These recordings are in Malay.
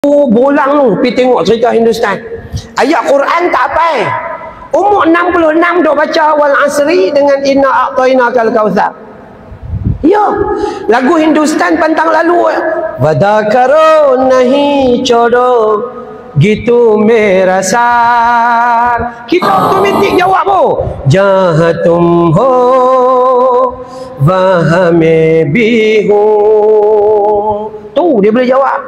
Bolang tu pergi tengok cerita Hindustan. Ayat Quran tak apa. Umur 66 duk baca wal asri dengan inna a'tainakal kautsar. Ya, lagu Hindustan pantang lalu. Vada karo nahi chodo gitu mera sar. Kita automatik jawab po. Jahan tum ho wahan mein bhi hu. Tu dia boleh jawab.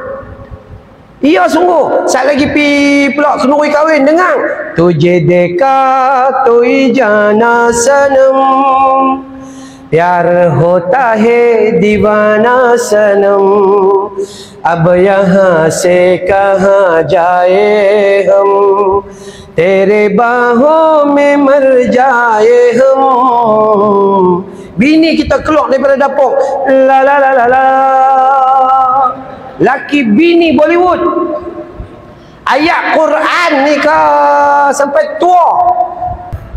Iya sungguh. Saat lagi pi pula kenduri kahwin dengar. Tujhe dekha tui jana sanam. प्यार होता है दीवाना सनम अब यहाँ से कहाँ जाए हम तेरे बाहों में मर जाए हम. Bini kita keluar daripada dapur, la la la la la, laki bini Bollywood. Ayat Quran ni ke sampai tua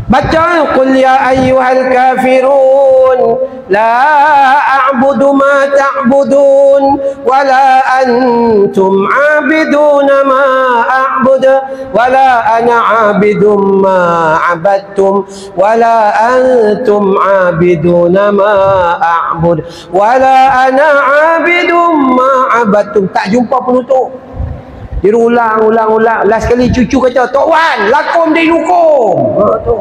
baca, qul ya ayyuhal kafirun la a'budu ma ta'budun wa la antum 'abiduna ma a'budu wa la ana 'abidum ma 'abadtum wa la antum 'abiduna ma a'bud wa la ana 'abidum ma 'abadtum. Tak jumpa penutup. Dia ulang. Last kali cucu kata, Tok Wan, lakum dinukum. Ha tu.